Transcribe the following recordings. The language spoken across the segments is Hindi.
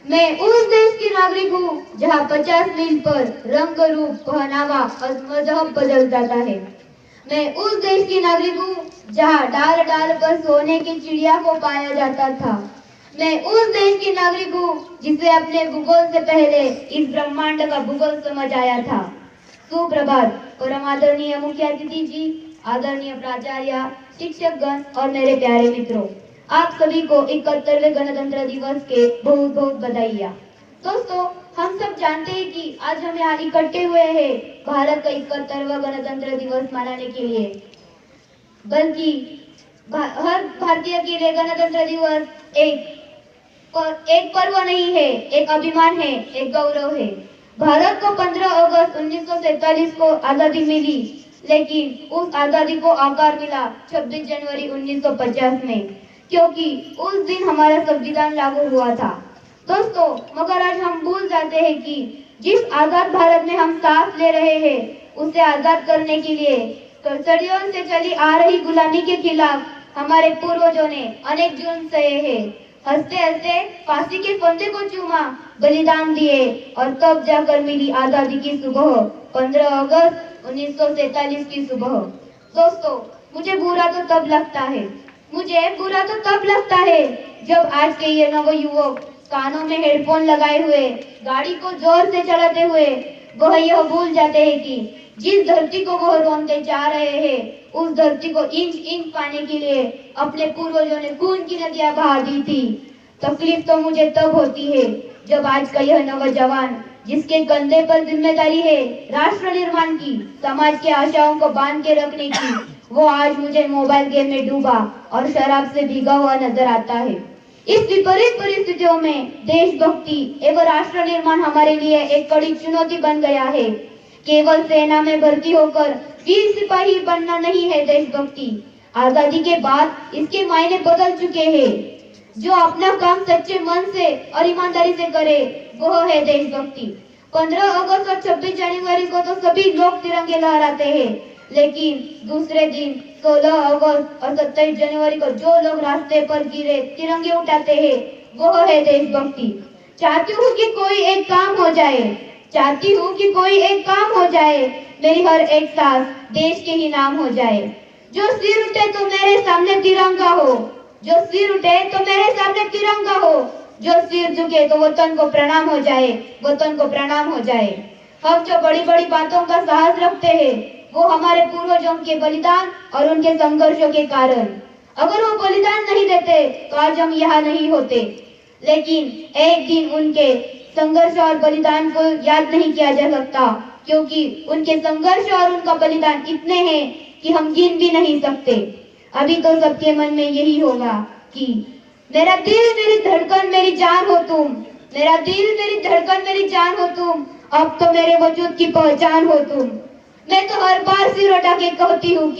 मैं उस देश की नागरिक हूँ जहाँ 50 मील पर रंग रूप पहनावा और मजहब बदल जाता है। मैं उस देश की नागरिक हूँ जहाँ डाल डाल पर सोने की चिड़िया को पाया जाता था। मैं उस देश की नागरिक हूँ जिसे अपने भूगोल से पहले इस ब्रह्मांड का भूगोल समझ आया था। सुप्रभात। परम आदरणीय मुख्य अतिथि जी, आदरणीय प्राचार्य, शिक्षकगण और मेरे प्यारे मित्रों, आप सभी को 71वें गणतंत्र दिवस के बहुत बहुत बधाइयाँ। दोस्तों, हम सब जानते हैं कि आज हम यहाँ इकट्ठे हुए हैं भारत का 71वां गणतंत्र दिवस मनाने के लिए, बल्कि हर भारतीय के लिए गणतंत्र दिवस एक पर्व नहीं है, एक अभिमान है, एक गौरव है। भारत को 15 अगस्त 1947 को आजादी मिली, लेकिन उस आजादी को आकार मिला 26 जनवरी 1950 में, क्योंकि उस दिन हमारा संविधान लागू हुआ था। दोस्तों, मगर आज हम भूल जाते हैं कि जिस आजाद भारत में हम सांस ले रहे हैं, उसे आजाद करने के लिए सदियों से चली आ रही गुलामी के खिलाफ हमारे पूर्वजों ने अनेक जुल्म सहे हैं। हंसते हंसते फांसी के फंदे को चूमा, बलिदान दिए और तब जाकर मिली आजादी की सुबह, 15 अगस्त 1947 की सुबह। दोस्तों, मुझे बुरा तो तब लगता है जब आज के ये नवयुवक कानों में हेडफोन लगाए हुए गाड़ी को जोर से चलाते हुए वह यह भूल जाते हैं कि जिस धरती को वह रोंदे जा रहे हैं, उस धरती को इंच इंच पाने के लिए अपने पूर्वजों ने खून की नदियां बहा दी थी। तकलीफ तो मुझे तब होती है जब आज का यह नौजवान, जिसके कंधे पर जिम्मेदारी है राष्ट्र निर्माण की, समाज के आशाओं को बांध के रखने की, वो आज मुझे मोबाइल गेम में डूबा और शराब से भीगा हुआ नजर आता है। इस विपरीत परिस्थितियों में देशभक्ति एवं राष्ट्र निर्माण हमारे लिए एक कड़ी चुनौती बन गया है। केवल सेना में भर्ती होकर वीर सिपाही बनना नहीं है देशभक्ति। आजादी के बाद इसके मायने बदल चुके हैं। जो अपना काम सच्चे मन से और ईमानदारी से करे, वह है देशभक्ति। 15 अगस्त और 26 जनवरी को तो सभी लोग तिरंगे लहराते हैं, लेकिन दूसरे दिन 16 अगस्त और 27 जनवरी को जो लोग रास्ते पर गिरे तिरंगे उठाते हैं, वह है देशभक्ति। चाहती हूँ कि कोई एक काम हो जाए, मेरी हर एक सांस देश के ही नाम हो जाए। जो सिर उठे तो मेरे सामने तिरंगा हो, जो सिर झुके तो वतन को प्रणाम हो जाए। हम जो बड़ी बड़ी बातों का साहस रखते हैं, वो हमारे पूर्वजों के बलिदान और उनके संघर्षों के कारण। अगर वो बलिदान नहीं देते तो आज हम यहाँ नहीं होते, लेकिन एक दिन उनके संघर्ष और बलिदान को याद नहीं किया जा सकता, क्योंकि उनके संघर्ष और उनका बलिदान इतने हैं कि हम गिन भी नहीं सकते। अभी तो सबके मन में यही होगा कि मेरा दिल मेरी धड़कन मेरी जान हो तुम, मेरा दिल मेरी धड़कन मेरी जान हो तुम, अब तो मेरे वजूद की पहचान हो तुम। मैं तो हर बार सिर उठा के कहती हूँ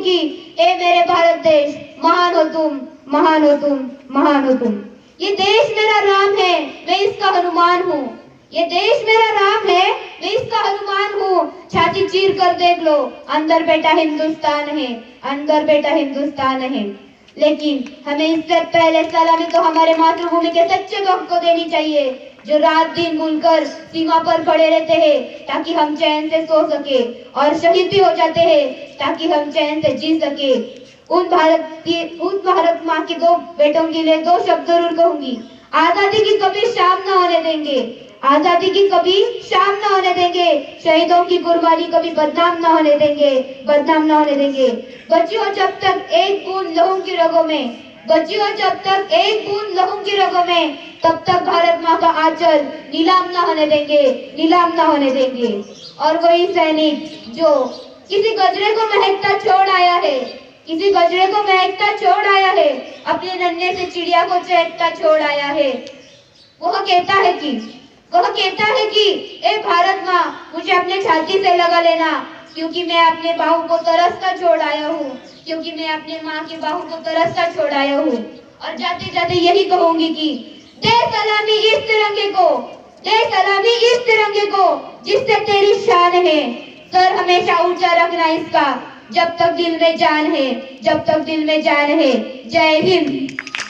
कि ए मेरे भारत देश, महान हो तुम, महान हो तुम, महान हो तुम। ये देश मेरा राम है, मैं इसका हनुमान हूँ। ये देश मेरा राम है, मैं इसका हनुमान हूँ। छाती चीर कर देख लो, अंदर बैठा हिंदुस्तान है। लेकिन हमें इससे पहले सलामी तो हमारे मातृभूमि के सच्चे भक्त को देनी चाहिए, जो रात दिन भूलकर सीमा पर खड़े रहते हैं ताकि हम चैन से सो सके, और शहीद भी हो जाते हैं ताकि हम चैन से जी सके। उन भारत माँ के दो बेटों के लिए दो शब्द जरूर कहूंगी। आजादी की कभी शाम न होने देंगे, शहीदों की कुर्बानी कभी बदनाम न होने देंगे। बच्चियों जब तक एक बूंद लहू की रगों में, तब तक भारत माँ का आंचल नीलाम न होने देंगे। और वही सैनिक जो किसी गजरे को महकता छोड़ आया है, अपने नन्हे से चिड़िया को चहकता छोड़ आया है, वह कहता है कि ए भारत माँ, मुझे अपने छाती से लगा लेना, क्योंकि मैं अपने बाहू को तरसता छोड़ आया हूँ, क्योंकि मैं अपने माँ के बाहू को तरसता छोड़ आया हूँ। और जाते जाते यही कहूंगी कि दे सलामी इस तिरंगे को जिससे तेरी शान है। सर हमेशा ऊंचा रखना इसका, जब तक दिल में जान है। जय हिंद।